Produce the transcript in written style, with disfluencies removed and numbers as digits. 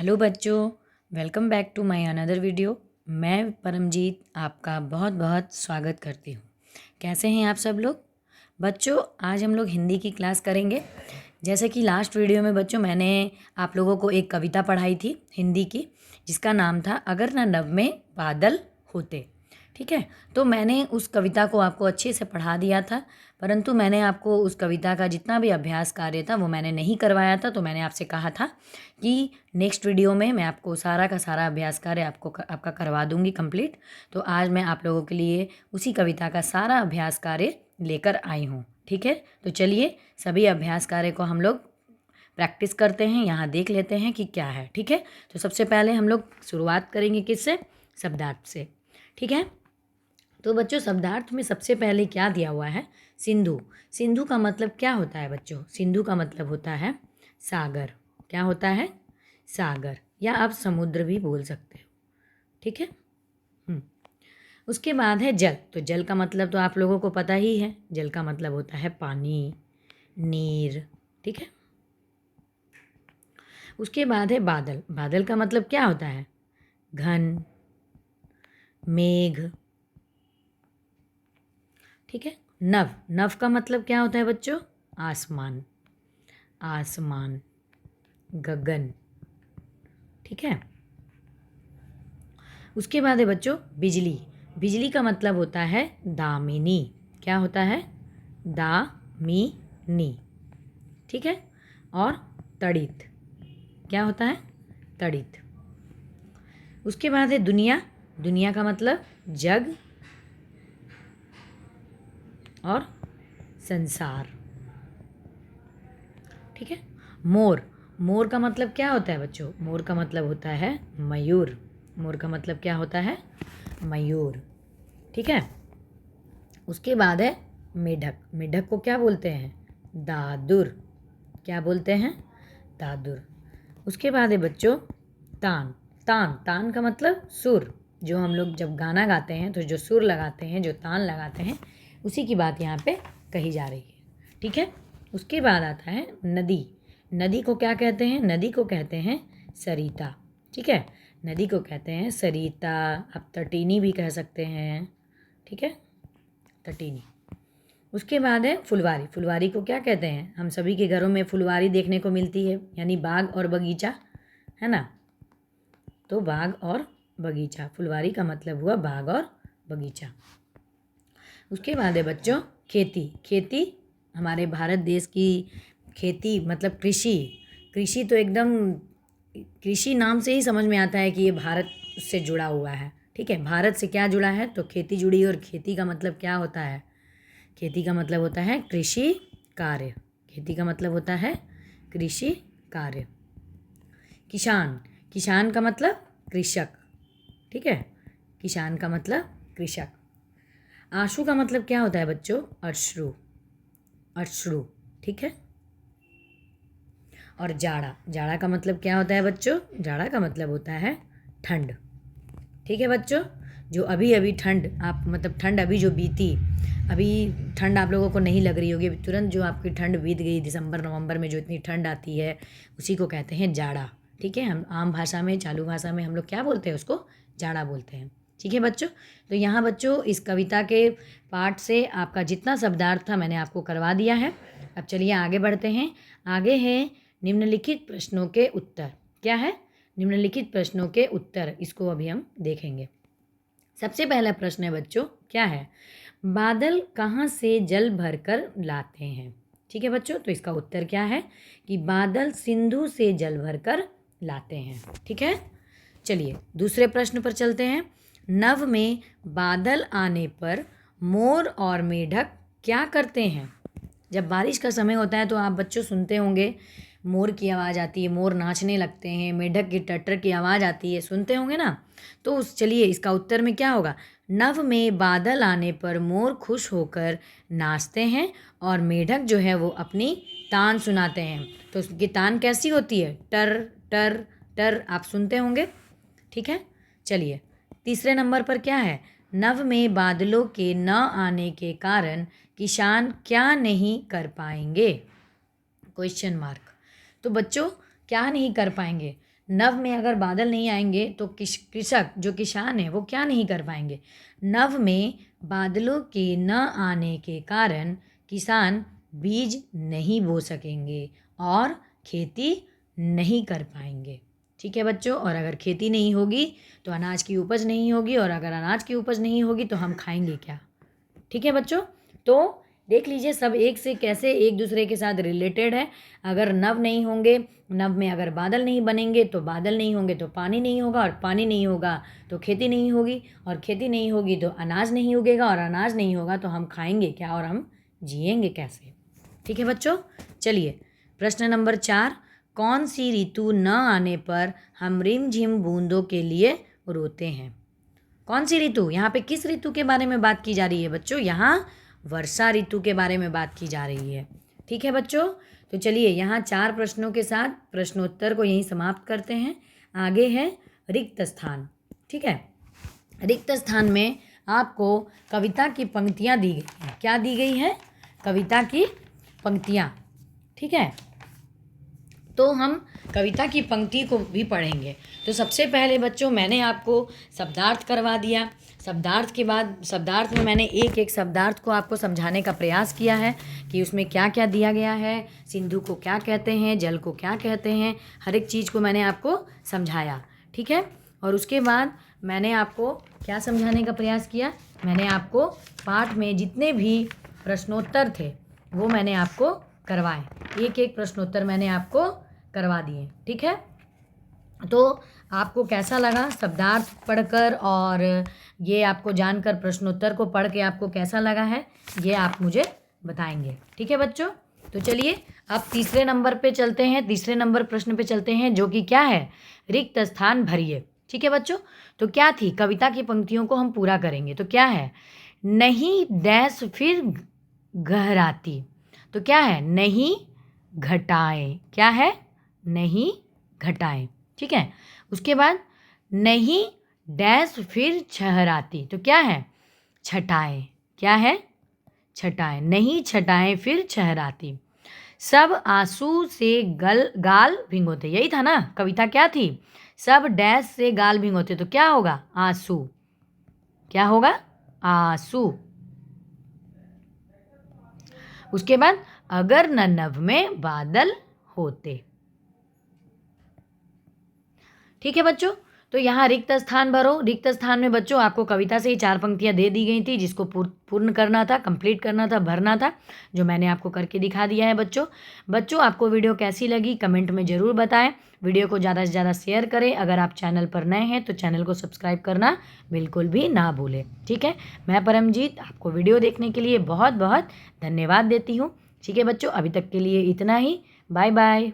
Hello बच्चों, welcome back to my another video. मैं परमजीत आपका बहुत बहुत स्वागत करती हूँ। कैसे हैं आप सब लोग? बच्चों, आज हम लोग हिंदी की क्लास करेंगे। जैसे कि लास्ट वीडियो में बच्चों मैंने आप लोगों को एक कविता पढ़ाई थी हिंदी की, जिसका नाम था अगर न नभ में बादल होते। ठीक है, तो मैंने उस कविता को आपको अच्छे से पढ़ा दिया था, परंतु मैंने आपको उस कविता का जितना भी अभ्यास कार्य था वो मैंने नहीं करवाया था। तो मैंने आपसे कहा था कि नेक्स्ट वीडियो में मैं आपको सारा का सारा अभ्यास कार्य आपका करवा दूंगी कंप्लीट। तो आज मैं आप लोगों के लिए उसी कविता का सारा अभ्यास कार्य लेकर आई हूँ। ठीक है, तो चलिए सभी अभ्यास कार्य को हम लोग प्रैक्टिस करते हैं, यहाँ देख लेते हैं कि क्या है। ठीक है, तो सबसे पहले हम लोग शुरुआत करेंगे किससे? शब्दार्थ से। ठीक है, तो बच्चों शब्दार्थ में सबसे पहले क्या दिया हुआ है? सिंधु। सिंधु का मतलब क्या होता है बच्चों? सिंधु का मतलब होता है सागर। क्या होता है? सागर, या आप समुद्र भी बोल सकते हो। ठीक है। उसके बाद है जल। तो जल का मतलब तो आप लोगों को पता ही है, जल का मतलब होता है पानी, नीर। ठीक है। उसके बाद है बादल। बादल का मतलब क्या होता है? घन, मेघ। ठीक है। नभ। नभ का मतलब क्या होता है बच्चों? आसमान, आसमान, गगन। ठीक है। उसके बाद है बच्चों बिजली। बिजली का मतलब होता है दामिनी। क्या होता है? दामिनी। ठीक है। और तड़ित। क्या होता है? तड़ित। उसके बाद है दुनिया। दुनिया का मतलब जग और संसार। ठीक है। मोर। मोर का मतलब क्या होता है बच्चों? मोर का मतलब होता है मयूर। मोर का मतलब क्या होता है? मयूर। ठीक है। उसके बाद है मेढक। मेढक को क्या बोलते हैं? दादुर। क्या बोलते हैं? दादुर। उसके बाद है बच्चों तान। तान। तान का मतलब सुर। जो हम लोग जब गाना गाते हैं तो जो सुर लगाते हैं, जो तान लगाते हैं, उसी की बात यहाँ पे कही जा रही है। ठीक है। उसके बाद आता है नदी। नदी को क्या कहते हैं? नदी को कहते हैं सरिता। ठीक है। नदी को कहते हैं सरिता। आप तटीनी भी कह सकते हैं। ठीक है, तटीनी। उसके बाद है फुलवारी। फुलवारी को क्या कहते हैं? हम सभी के घरों में फुलवारी देखने को मिलती है, यानी बाग और बगीचा, है ना? तो बाग और बगीचा, फुलवारी का मतलब हुआ बाग और बगीचा। उसके बाद है बच्चों खेती। खेती हमारे भारत देश की खेती मतलब कृषि। कृषि तो एकदम, कृषि नाम से ही समझ में आता है कि ये भारत से जुड़ा हुआ है। ठीक है, भारत से क्या जुड़ा है? तो खेती जुड़ी। और खेती का मतलब क्या होता है? खेती का मतलब होता है कृषि कार्य। खेती का मतलब होता है कृषि कार्य। किसान। किसान का मतलब कृषक। ठीक है, किसान का मतलब कृषक। आंसू का मतलब क्या होता है बच्चों? अश्रु। अश्रु। ठीक है। और जाड़ा। जाड़ा का मतलब क्या होता है बच्चों? जाड़ा का मतलब होता है ठंड। ठीक है बच्चों, जो अभी अभी ठंड आप मतलब ठंड अभी जो बीती, अभी ठंड आप लोगों को नहीं लग रही होगी, अभी तुरंत जो आपकी ठंड बीत गई दिसंबर नवंबर में जो इतनी ठंड आती है, उसी को कहते हैं जाड़ा। ठीक है, हम आम भाषा में, चालू भाषा में हम लोग क्या बोलते हैं? उसको जाड़ा बोलते हैं। ठीक है बच्चों, तो यहाँ बच्चों इस कविता के पाठ से आपका जितना शब्दार्थ था मैंने आपको करवा दिया है। अब चलिए आगे बढ़ते हैं। आगे है निम्नलिखित प्रश्नों के उत्तर। क्या है? निम्नलिखित प्रश्नों के उत्तर, इसको अभी हम देखेंगे। सबसे पहला प्रश्न है बच्चों, क्या है? बादल कहाँ से जल भरकर लाते हैं? ठीक है बच्चों, तो इसका उत्तर क्या है कि बादल सिंधु से जल भरकर लाते हैं। ठीक है, चलिए दूसरे प्रश्न पर चलते हैं। नभ में बादल आने पर मोर और मेढक क्या करते हैं? जब बारिश का समय होता है तो आप बच्चों सुनते होंगे, मोर की आवाज़ आती है, मोर नाचने लगते हैं, मेढक की टटर की आवाज़ आती है, सुनते होंगे ना? तो उस चलिए इसका उत्तर में क्या होगा? नभ में बादल आने पर मोर खुश होकर नाचते हैं और मेढक जो है वो अपनी तान सुनाते हैं। तो उसकी तान कैसी होती है? टर टर टर, आप सुनते होंगे। ठीक है, चलिए तीसरे नंबर पर क्या है? नभ में बादलों के न आने के कारण किसान क्या नहीं कर पाएंगे? Question mark. तो बच्चों क्या नहीं कर पाएंगे? नव में अगर बादल नहीं आएंगे तो कृषक जो किसान है वो क्या नहीं कर पाएंगे। नव में बादलों के न आने के कारण किसान बीज नहीं बो सकेंगे और खेती नहीं कर पाएंगे। ठीक है बच्चों, और अगर खेती नहीं होगी तो अनाज की उपज नहीं होगी, और अगर अनाज की उपज नहीं होगी तो हम खाएंगे क्या। ठीक है बच्चों, तो देख लीजिए सब एक से कैसे एक दूसरे के साथ रिलेटेड है। अगर नव नहीं होंगे, नव में अगर बादल नहीं बनेंगे तो बादल नहीं होंगे तो पानी नहीं होगा, और पानी नहीं होगा तो खेती नहीं होगी, और खेती नहीं होगी तो अनाज नहीं उगेगा, और अनाज नहीं होगा तो हम खाएंगे क्या और हम जिएंगे कैसे। ठीक है बच्चों, चलिए प्रश्न नंबर 4, कौन सी ऋतु न आने पर हम रिमझिम बूंदों के लिए रोते हैं। कौन सी ऋतु, यहाँ पे किस ऋतु के बारे में बात की जा रही है बच्चों, यहाँ वर्षा ऋतु के बारे में बात की जा रही है। ठीक है बच्चों, तो चलिए यहाँ 4 प्रश्नों के साथ प्रश्नोत्तर को यहीं समाप्त करते हैं। आगे है रिक्त स्थान। ठीक है, रिक्त स्थान में आपको कविता की पंक्तियाँ दी गई हैं। क्या दी गई है, कविता की पंक्तियाँ। ठीक है, तो हम कविता की पंक्ति को भी पढ़ेंगे। तो सबसे पहले बच्चों मैंने आपको शब्दार्थ करवा दिया। शब्दार्थ के बाद शब्दार्थ में मैंने एक एक शब्दार्थ को आपको समझाने का प्रयास किया है कि उसमें क्या क्या दिया गया है, सिंधु को क्या कहते हैं, जल को क्या कहते हैं, हर एक चीज़ को मैंने आपको समझाया। ठीक है, और उसके बाद मैंने आपको क्या समझाने का प्रयास किया, मैंने आपको पाठ में जितने भी प्रश्नोत्तर थे वो मैंने आपको करवाए। एक एक प्रश्नोत्तर मैंने आपको करवा दिए। ठीक है, तो आपको कैसा लगा शब्दार्थ पढ़कर और ये आपको जानकर प्रश्नोत्तर को पढ़ के आपको कैसा लगा है, ये आप मुझे बताएंगे। ठीक है बच्चों, तो चलिए अब तीसरे नंबर पे चलते हैं, तीसरे नंबर प्रश्न पे चलते हैं, जो कि क्या है, रिक्त स्थान भरिए। ठीक है बच्चों, तो क्या थी, कविता की पंक्तियों को हम पूरा करेंगे। तो क्या है, नहीं डैश फिर गहराती। तो क्या है, नहीं घटाएं। क्या है, नहीं घटाएं। ठीक है, उसके बाद नहीं डैश फिर छहराती। तो क्या है, छटाएं। क्या है, छटाएं। नहीं छटाएं फिर छहराती। सब आंसू से गाल भिगोते। यही था ना, कविता क्या थी, सब डैश से गाल भिगोते। तो क्या होगा, आंसू। क्या होगा, आंसू। उसके बाद अगर न नभ में बादल होते। ठीक है बच्चों, तो यहाँ रिक्त स्थान भरो। रिक्त स्थान में बच्चों आपको कविता से ही 4 पंक्तियाँ दे दी गई थी, जिसको पूर्ण करना था, कंप्लीट करना था, भरना था, जो मैंने आपको करके दिखा दिया है बच्चों आपको वीडियो कैसी लगी कमेंट में ज़रूर बताएं। वीडियो को ज़्यादा से ज़्यादा शेयर करें। अगर आप चैनल पर नए हैं तो चैनल को सब्सक्राइब करना बिल्कुल भी ना भूलें। ठीक है, मैं परमजीत आपको वीडियो देखने के लिए बहुत बहुत धन्यवाद देती हूँ। ठीक है बच्चों, अभी तक के लिए इतना ही। Bye bye.